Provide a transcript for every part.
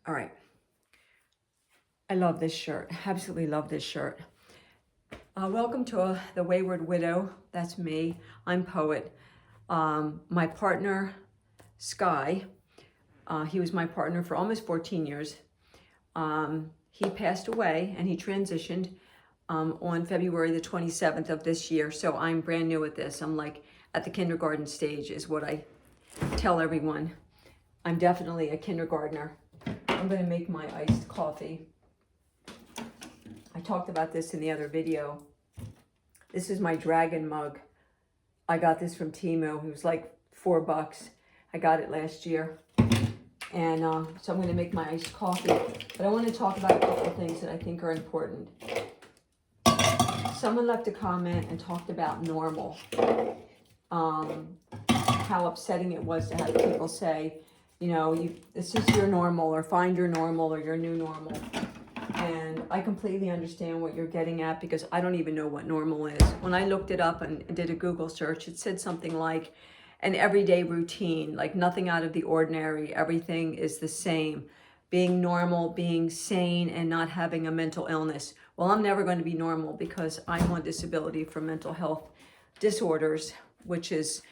All right. I love this shirt. Absolutely love this shirt. Welcome to The Wayward Widow. That's me. I'm Poet. My partner, Sky, he was my partner for almost 14 years. He passed away and he transitioned on February the 27th of this year. So I'm brand new at this. I'm like at the kindergarten stage is what I tell everyone. I'm definitely a kindergartner. I'm going to make my iced coffee. I talked about this in the other video. This is my dragon mug. I got this from Temu. It was like $4. I got it last year. And so I'm going to make my iced coffee. But I want to talk about a couple of things that I think are important. Someone left a comment and talked about normal. How upsetting it was to have people say, you know, this is your normal, or find your normal, or your new normal. And I completely understand what you're getting at, because I don't even know what normal is. When I looked it up and did a Google search, it said something like an everyday routine, like nothing out of the ordinary. Everything is the same. Being normal, being sane, and not having a mental illness. Well, I'm never going to be normal because I'm on disability for mental health disorders, which is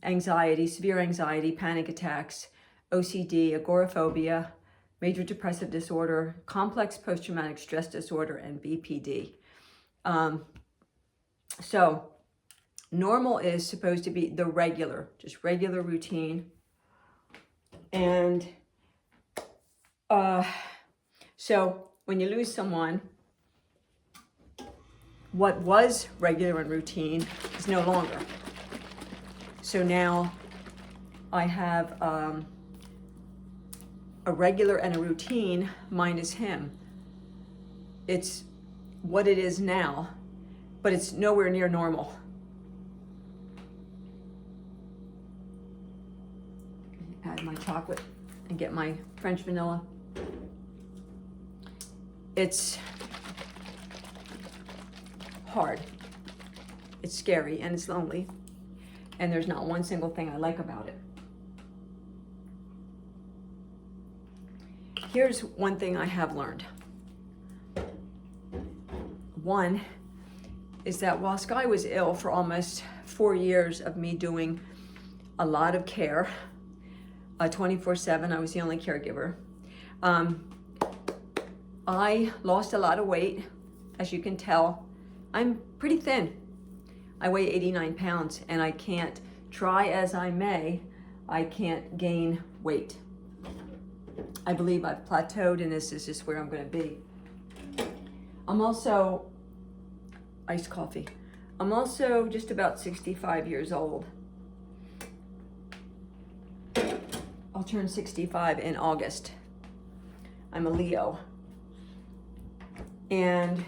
anxiety, severe anxiety, panic attacks, OCD, agoraphobia, major depressive disorder, complex post-traumatic stress disorder, and BPD. So normal is supposed to be the regular, just regular routine. And so when you lose someone, what was regular and routine is no longer. So now I have a regular and a routine minus him. It's what it is now, but it's nowhere near normal. Add my chocolate and get my French vanilla. It's hard, it's scary, and it's lonely. And there's not one single thing I like about it. Here's one thing I have learned. One is that while Sky was ill for almost 4 years of me doing a lot of care, 24/7, I was the only caregiver. I lost a lot of weight. As you can tell, I'm pretty thin. I weigh 89 pounds, and I can't, try as I may, I can't gain weight. I believe I've plateaued, and this is just where I'm going to be. I'm also, iced coffee. I'm also just about 65 years old. I'll turn 65 in August. I'm a Leo. And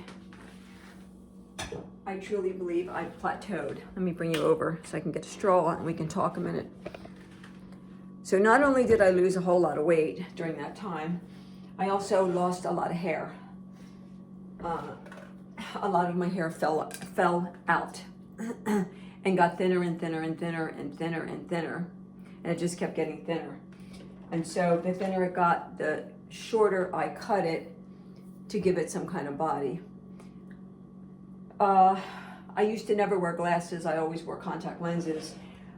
I truly believe I've plateaued. Let me bring you over so I can get a straw and we can talk a minute. So not only did I lose a whole lot of weight during that time, I also lost a lot of hair. A lot of my hair fell out and got thinner and thinner and thinner and thinner and thinner. And it just kept getting thinner. And so the thinner it got, the shorter I cut it to give it some kind of body. I used to never wear glasses. I always wore contact lenses,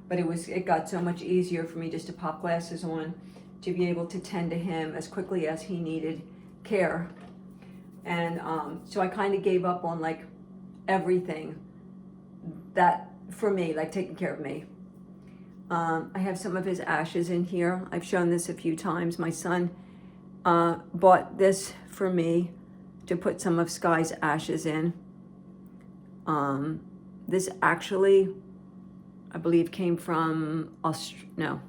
but it got so much easier for me just to pop glasses on to be able to tend to him as quickly as he needed care. And so I kind of gave up on like everything that for me, like taking care of me. I have some of his ashes in here. I've shown this a few times. My son bought this for me to put some of Sky's ashes in. This actually, I believe, came from Austria,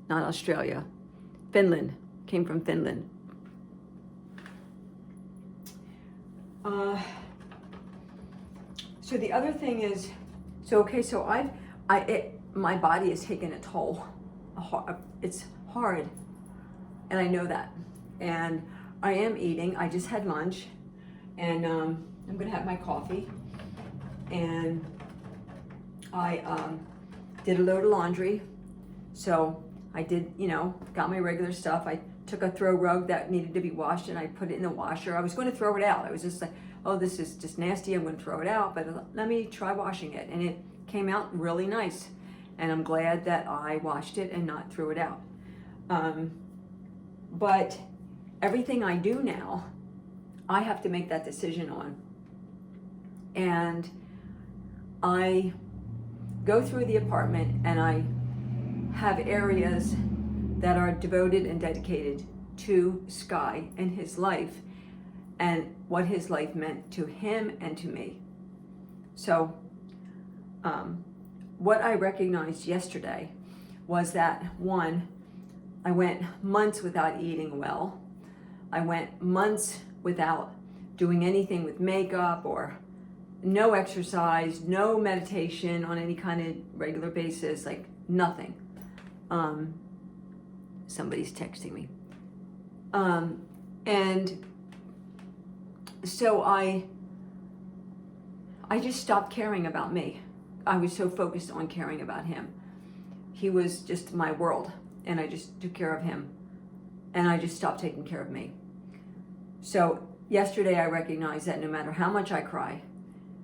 not Australia, Finland, came from Finland. So the other thing is, so my body has taken a toll. It's hard, and I know that. And I am eating. I just had lunch, and I'm gonna have my coffee. And I did a load of laundry, so I did, got my regular stuff. I took a throw rug that needed to be washed and I put it in the washer. I was going to throw it out. I was just like, oh, this is just nasty. I'm going to throw it out, but let me try washing it. And it came out really nice. And I'm glad that I washed it and not threw it out. But everything I do now, I have to make that decision on. And I go through the apartment and I have areas that are devoted and dedicated to Sky and his life and what his life meant to him and to me. So what I recognized yesterday was that, one, I went months without eating well. I went months without doing anything with makeup or no exercise, no meditation on any kind of regular basis, like nothing. Somebody's texting me. And so I just stopped caring about me. I was so focused on caring about him. He was just my world, and I just took care of him. And I just stopped taking care of me. So yesterday I recognized that no matter how much I cry,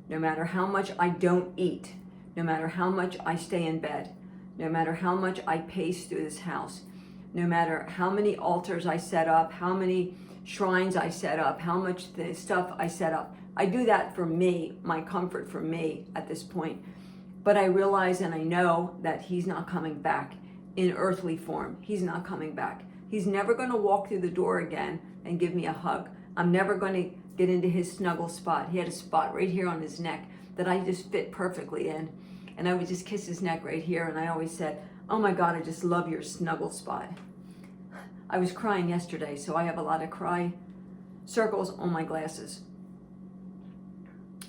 no matter how much I don't eat, no matter how much I stay in bed, no matter how much I pace through this house, no matter how many altars I set up, how many shrines I set up, how much the stuff I set up, I do that for me, my comfort for me at this point. But I realize and I know that he's not coming back in earthly form. He's not coming back. He's never going to walk through the door again and give me a hug. I'm never going to get into his snuggle spot. He had a spot right here on his neck that I just fit perfectly in. And I would just kiss his neck right here. And I always said, oh my God, I just love your snuggle spot. I was crying yesterday, so I have a lot of cry circles on my glasses.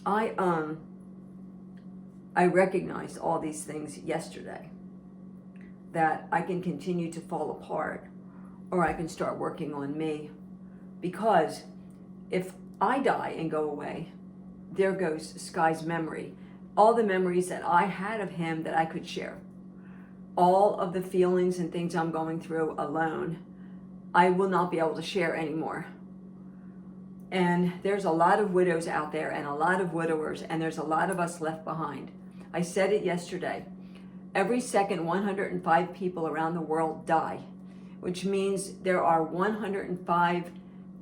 I recognized all these things yesterday, that I can continue to fall apart or I can start working on me, because if I die and go away, there goes Sky's memory, all the memories that I had of him that I could share, all of the feelings and things I'm going through alone, I will not be able to share anymore. And there's a lot of widows out there and a lot of widowers, and there's a lot of us left behind. I said it yesterday. Every second, 105 people around the world die, which means there are 105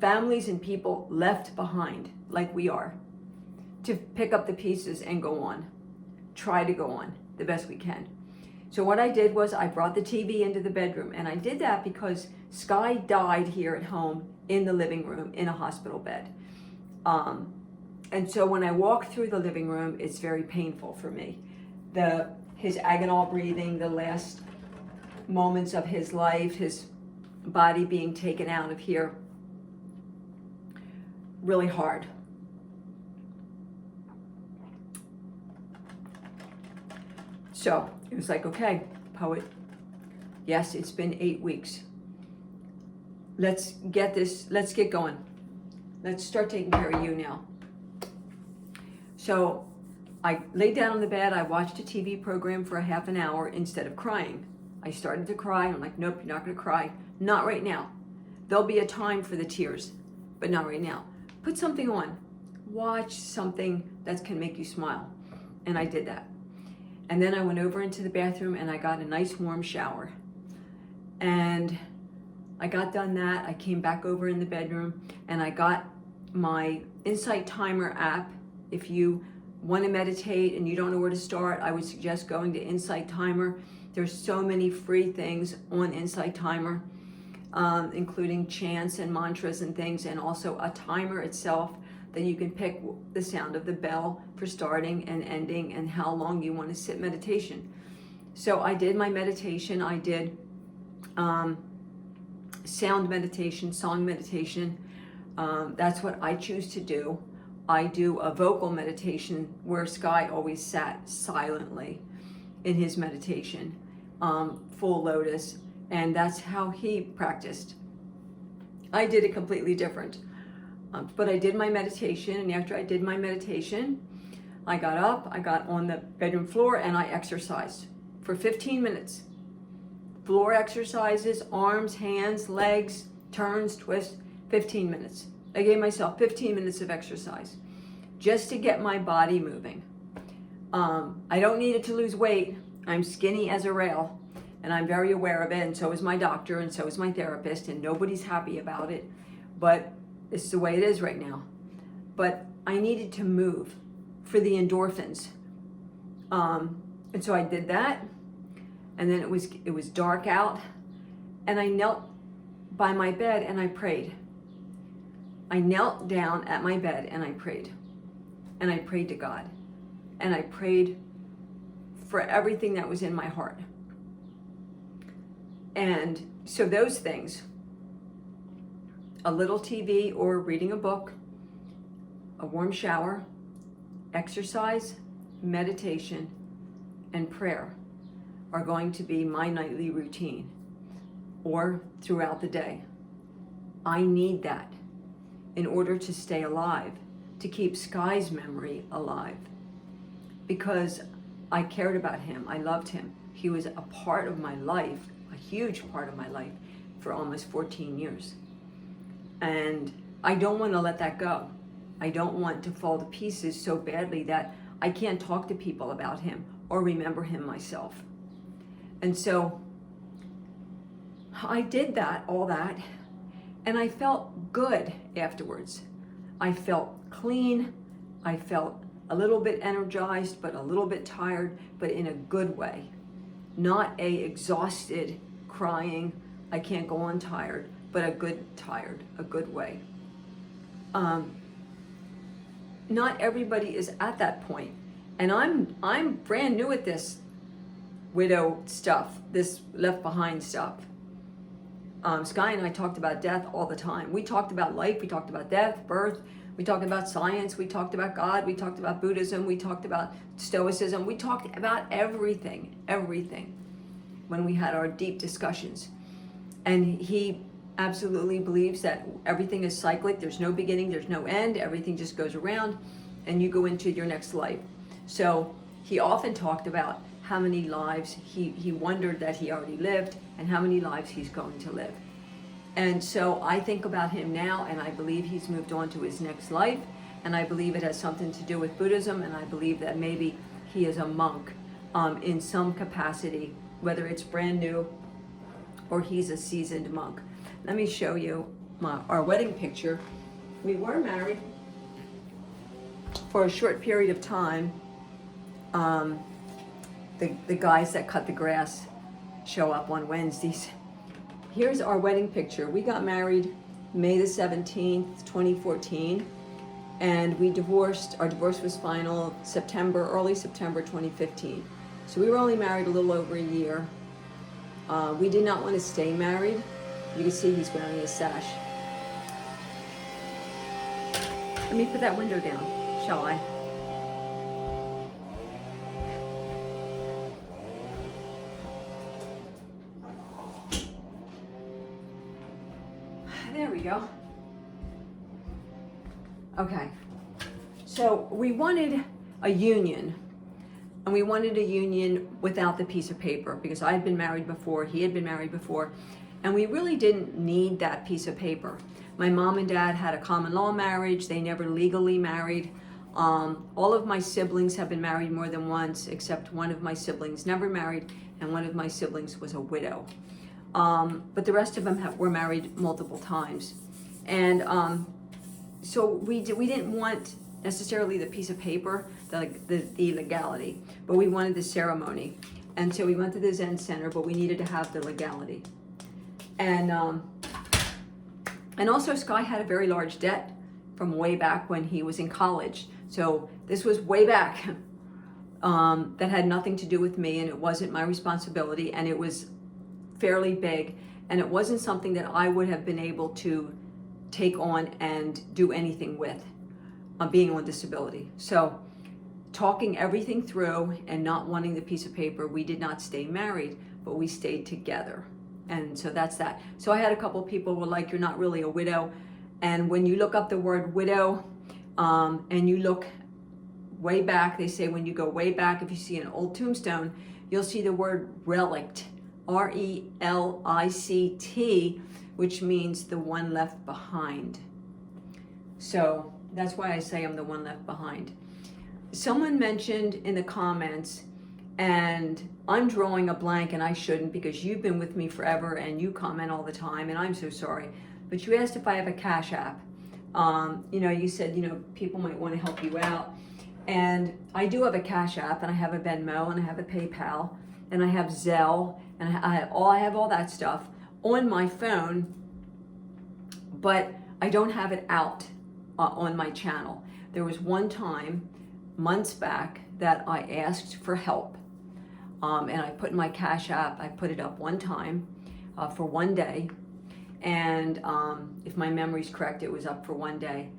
families and people left behind, like we are, to pick up the pieces and go on, try to go on the best we can. So what I did was I brought the TV into the bedroom, and I did that because Sky died here at home in the living room in a hospital bed. And so when I walk through the living room, it's very painful for me. His agonal breathing, the last moments of his life, his body being taken out of here, really hard. So it was like, okay, Poet, yes, it's been 8 weeks. Let's get going. Let's start taking care of you now. So I laid down on the bed, I watched a TV program for a half an hour instead of crying. I started to cry, I'm like, nope, you're not gonna cry. Not right now. There'll be a time for the tears, but not right now. Put something on. Watch something that can make you smile. And I did that. And then I went over into the bathroom and I got a nice warm shower. And I got done that. I came back over in the bedroom and I got my Insight Timer app. If you want to meditate and you don't know where to start, I would suggest going to Insight Timer. There's so many free things on Insight Timer, including chants and mantras and things, and also a timer itself that you can pick the sound of the bell for starting and ending and how long you want to sit meditation. So I did my meditation. I did sound meditation, song meditation. That's what I choose to do. I do a vocal meditation where Sky always sat silently in his meditation, full lotus, and that's how he practiced. I did it completely different. But I did my meditation, and after I did my meditation, I got up, I got on the bedroom floor, and I exercised for 15 minutes. floor exercises, arms, hands, legs, turns, twists, 15 minutes. I gave myself 15 minutes of exercise just to get my body moving. I don't need it to lose weight. I'm skinny as a rail, and I'm very aware of it, and so is my doctor, and so is my therapist, and nobody's happy about it, but it's the way it is right now. But I needed to move for the endorphins. And so I did that, and then it was dark out, and I knelt by my bed and I prayed. I knelt down at my bed and I prayed. And I prayed to God. And I prayed for everything that was in my heart. And so those things, a little TV or reading a book, a warm shower, exercise, meditation, and prayer are going to be my nightly routine or throughout the day. I need that in order to stay alive, to keep Sky's memory alive, because I cared about him. I loved him. He was a part of my life, a huge part of my life, for almost 14 years. And I don't want to let that go. I don't want to fall to pieces so badly that I can't talk to people about him or remember him myself. And so I did that, all that, and I felt good afterwards. I felt clean. I felt a little bit energized, but a little bit tired, but in a good way. Not a exhausted, crying, I can't go on tired, but a good tired, a good way. Not everybody is at that point. And I'm brand new at this widow stuff, this left behind stuff. Sky and I talked about death all the time. We talked about life, we talked about death, birth, we talked about science, we talked about God, we talked about Buddhism, we talked about Stoicism, we talked about everything when we had our deep discussions. And he absolutely believes that everything is cyclic, there's no beginning, there's no end, everything just goes around and you go into your next life. So he often talked about how many lives he wondered that he already lived and how many lives he's going to live. And so I think about him now, and I believe he's moved on to his next life, and I believe it has something to do with Buddhism, and I believe that maybe he is a monk in some capacity, whether it's brand new or he's a seasoned monk. Let me show you our wedding picture. We were married for a short period of time. The guys that cut the grass show up on Wednesdays. Here's our wedding picture. We got married May the 17th, 2014, and we divorced. Our divorce was final early September 2015. So we were only married a little over a year. We did not want to stay married. You can see he's wearing a sash. Let me put that window down, shall I? There we go. Okay, so we wanted a union, and we wanted a union without the piece of paper, because I had been married before, he had been married before, and we really didn't need that piece of paper. My mom and dad had a common law marriage. They never legally married. All of my siblings have been married more than once, except one of my siblings never married, and one of my siblings was a widow. But the rest of them were married multiple times. And so we didn't want necessarily the piece of paper, the legality, but we wanted the ceremony. And so we went to the Zen Center, but we needed to have the legality. And also Sky had a very large debt from way back when he was in college. So this was way back. That had nothing to do with me, and it wasn't my responsibility, and it was fairly big, and it wasn't something that I would have been able to take on and do anything with, being on disability. So talking everything through and not wanting the piece of paper, we did not stay married, but we stayed together. And so that's that. So I had a couple people were like, you're not really a widow. And when you look up the word widow, and you look way back, they say when you go way back, if you see an old tombstone, you'll see the word relict RELICT, which means the one left behind. So that's why I say I'm the one left behind. Someone mentioned in the comments, and I'm drawing a blank, and I shouldn't because you've been with me forever and you comment all the time, and I'm so sorry. But you asked if I have a Cash App. You said, people might want to help you out. And I do have a Cash App, and I have a Venmo, and I have a PayPal, and I have Zelle, and I have all that stuff on my phone, but I don't have it out on my channel. There was one time, months back, that I asked for help, and I put in my Cash App, I put it up one time for one day, and if my memory's correct, it was up for one day,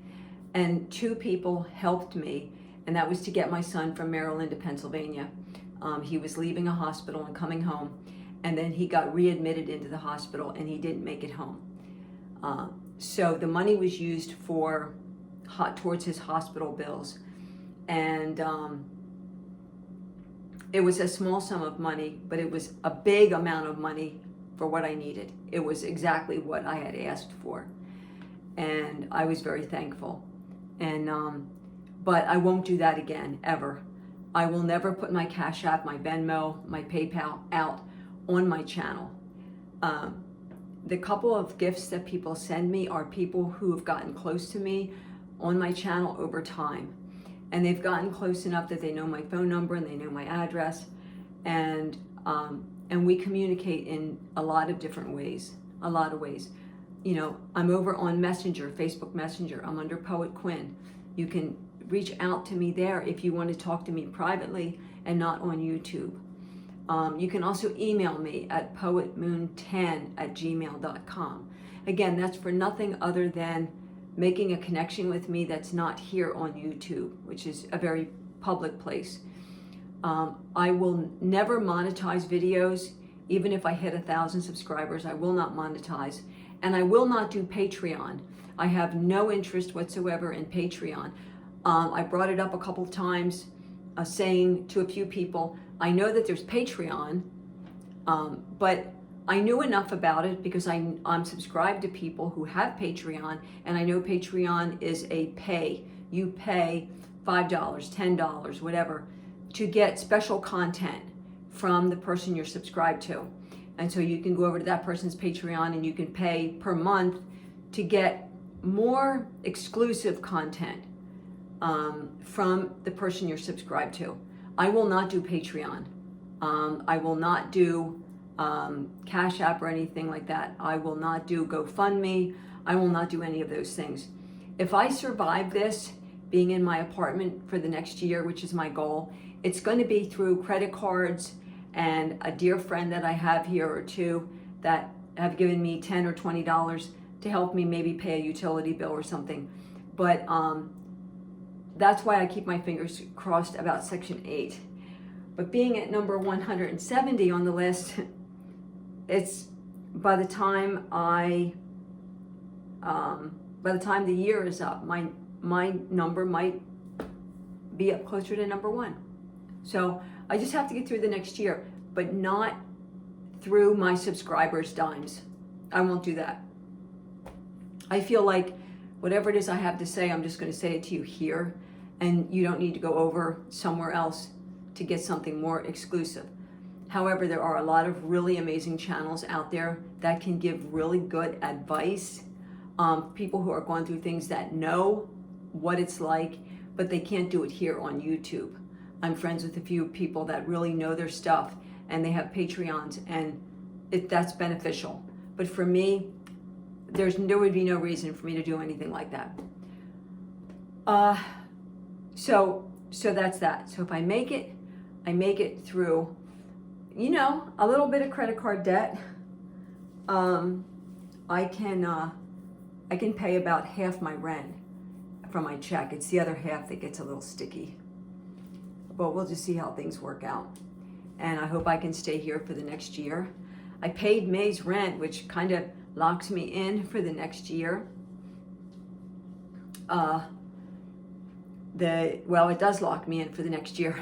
and 2 people helped me, and that was to get my son from Maryland to Pennsylvania. He was leaving a hospital and coming home, and then he got readmitted into the hospital, and he didn't make it home. So the money was used towards his hospital bills, and it was a small sum of money, but it was a big amount of money for what I needed. It was exactly what I had asked for, and I was very thankful. And but I won't do that again, ever. I will never put my Cash App, my Venmo, my PayPal out on my channel. The couple of gifts that people send me are people who have gotten close to me on my channel over time. And they've gotten close enough that they know my phone number and they know my address. And we communicate in a lot of different ways, I'm over on Messenger, Facebook Messenger. I'm under Poet Quinn. You can reach out to me there if you want to talk to me privately and not on YouTube. You can also email me at poetmoon10@gmail.com. Again, that's for nothing other than making a connection with me that's not here on YouTube, which is a very public place. I will never monetize videos. Even if I hit 1,000 subscribers, I will not monetize. And I will not do Patreon. I have no interest whatsoever in Patreon. I brought it up a couple of times, saying to a few people, I know that there's Patreon, but I knew enough about it because I'm subscribed to people who have Patreon, and I know Patreon is a pay. You pay $5, $10, whatever, to get special content from the person you're subscribed to. And so you can go over to that person's Patreon and you can pay per month to get more exclusive content from the person you're subscribed to. I will not do Patreon. I will not do Cash App or anything like that. I will not do GoFundMe. I will not do any of those things. If I survive this, being in my apartment for the next year, which is my goal, it's going to be through credit cards and a dear friend that I have here or two that have given me $10 or $20 to help me maybe pay a utility bill or something. But that's why I keep my fingers crossed about Section 8. But being at number 170 on the list, it's by the time the year is up, my number might be up closer to number 1. So I just have to get through the next year, but not through my subscribers' dimes. I won't do that. I feel like whatever it is I have to say, I'm just going to say it to you here, and you don't need to go over somewhere else to get something more exclusive. However, there are a lot of really amazing channels out there that can give really good advice. People who are going through things that know what it's like, but they can't do it here on YouTube. I'm friends with a few people that really know their stuff, and they have Patreons, and that's beneficial. But for me, there would be no reason for me to do anything like that. So that's that. So if I make it through, a little bit of credit card debt. I can pay about half my rent from my check. It's the other half that gets a little sticky. But we'll just see how things work out. And I hope I can stay here for the next year. I paid May's rent, which kind of locks me in for the next year. It does lock me in for the next year,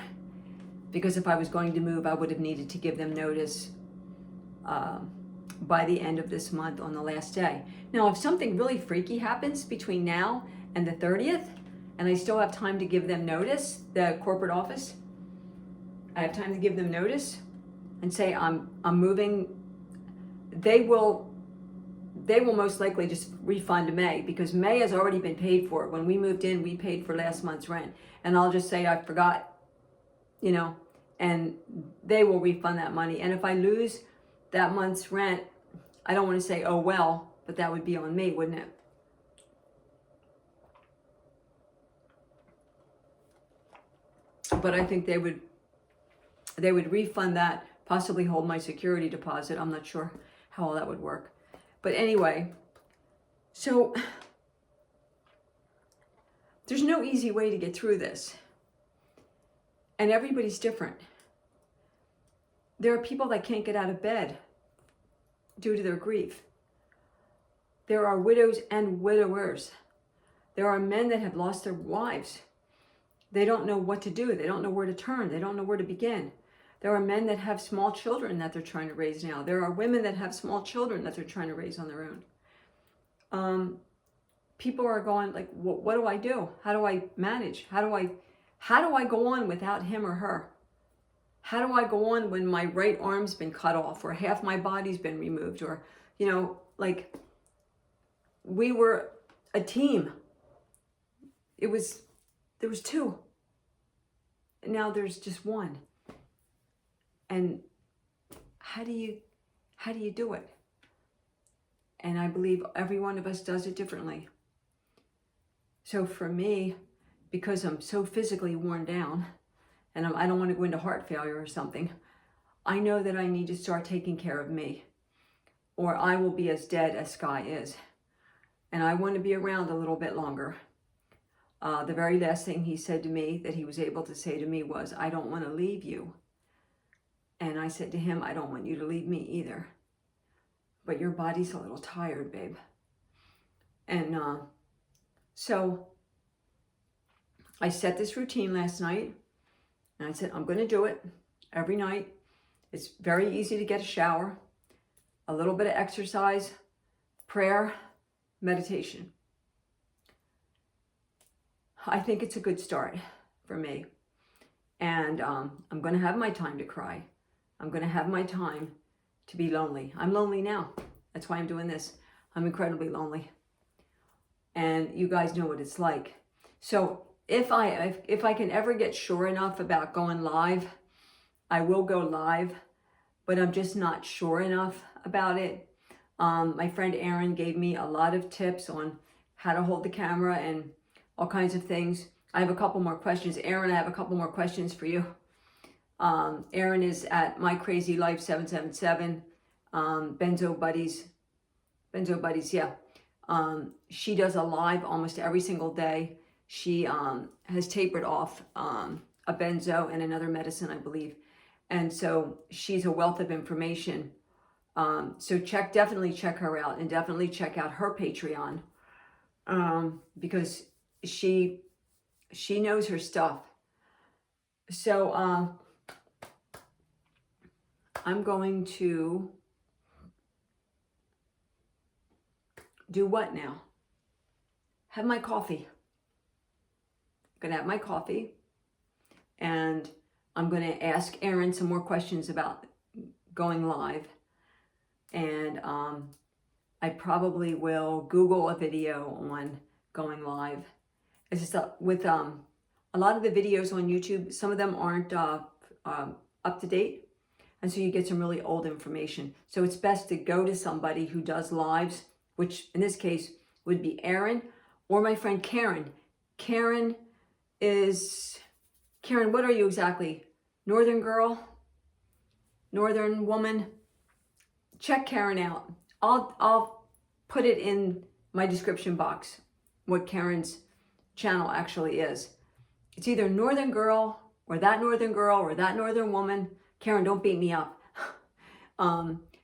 because if I was going to move, I would have needed to give them notice by the end of this month on the last day. Now, if something really freaky happens between now and the 30th, and I still have time to give them notice, the corporate office, I have time to give them notice and say I'm moving, they will most likely just refund May, because May has already been paid for. When we moved in, we paid for last month's rent. And I'll just say I forgot, you know, and they will refund that money. And if I lose that month's rent, I don't want to say, oh well, but that would be on me, wouldn't it? But I think they would refund that, possibly hold my security deposit. I'm not sure how all that would work. But anyway, so there's no easy way to get through this. And everybody's different. There are people that can't get out of bed due to their grief. There are widows and widowers. There are men that have lost their wives. They don't know what to do. They don't know where to turn. They don't know where to begin. There are men that have small children that they're trying to raise now. There are women that have small children that they're trying to raise on their own. People are going like, what do I do? How do I manage? How do I go on without him or her? How do I go on when my right arm's been cut off, or half my body's been removed, or, you know, like, we were a team. There was two. And now there's just one. And how do you do it? And I believe every one of us does it differently. So for me, because I'm so physically worn down, and I don't want to go into heart failure or something, I know that I need to start taking care of me, or I will be as dead as Sky is. And I want to be around a little bit longer. The very last thing he said to me, that he was able to say to me, was, I don't want to leave you. And I said to him, I don't want you to leave me either. But your body's a little tired, babe. And so I set this routine last night. And I said, I'm going to do it every night. It's very easy to get a shower, a little bit of exercise, prayer, meditation. I think it's a good start for me. And I'm going to have my time to cry. I'm going to have my time to be lonely. I'm lonely now. That's why I'm doing this. I'm incredibly lonely. And you guys know what it's like. So if I can ever get sure enough about going live, I will go live, but I'm just not sure enough about it. My friend Erin gave me a lot of tips on how to hold the camera and all kinds of things. I have a couple more questions. Erin, I have a couple more questions for you. Erin is at My Crazy Life 777, Benzo Buddies, yeah. She does a live almost every single day. She has tapered off a benzo and another medicine, I believe. And so she's a wealth of information. So definitely check her out, and definitely check out her Patreon, because she knows her stuff. So I'm going to do what now? Have my coffee. I'm gonna have my coffee, and I'm gonna ask Erin some more questions about going live, and I probably will Google a video on going live. It's just with a lot of the videos on YouTube, some of them aren't up to date, and so you get some really old information. So it's best to go to somebody who does lives, which in this case would be Erin or my friend Karen. Karen, what are you exactly? Northern girl? Northern woman? Check Karen out. I'll put it in my description box, what Karen's channel actually is. It's either Northern girl or that Northern girl or that Northern woman. Karen, don't beat me up.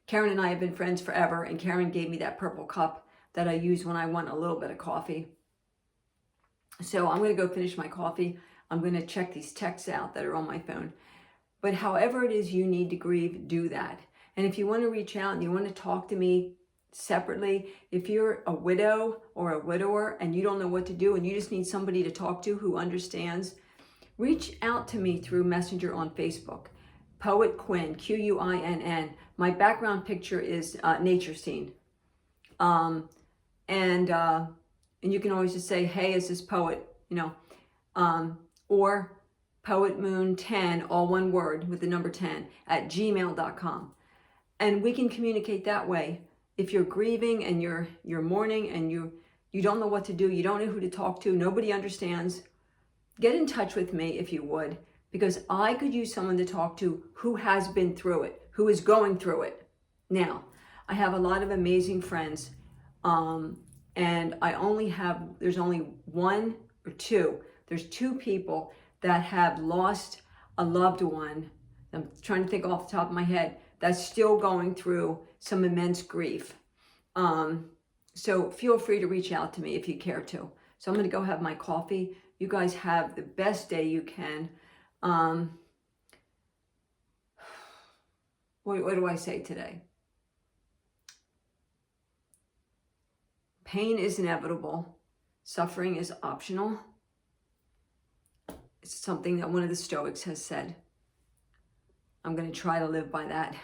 Karen and I have been friends forever, and Karen gave me that purple cup that I use when I want a little bit of coffee. So I'm going to go finish my coffee. I'm going to check these texts out that are on my phone. But however it is you need to grieve, do that. And if you want to reach out and you want to talk to me separately, if you're a widow or a widower and you don't know what to do and you just need somebody to talk to who understands, reach out to me through Messenger on Facebook. Poet Quinn, Quinn. My background picture is nature scene. And you can always just say, hey, is this Poet? Or Poet Moon 10, all one word with the number 10 at gmail.com. And we can communicate that way. If you're grieving and you're mourning and you don't know what to do, you don't know who to talk to, nobody understands, get in touch with me if you would, because I could use someone to talk to who has been through it, who is going through it. Now, I have a lot of amazing friends, and there's only one or two. There's two people that have lost a loved one. I'm trying to think off the top of my head, that's still going through some immense grief. So feel free to reach out to me if you care to. So I'm going to go have my coffee. You guys have the best day you can. What do I say today? Pain is inevitable. Suffering is optional. It's something that one of the Stoics has said. I'm going to try to live by that.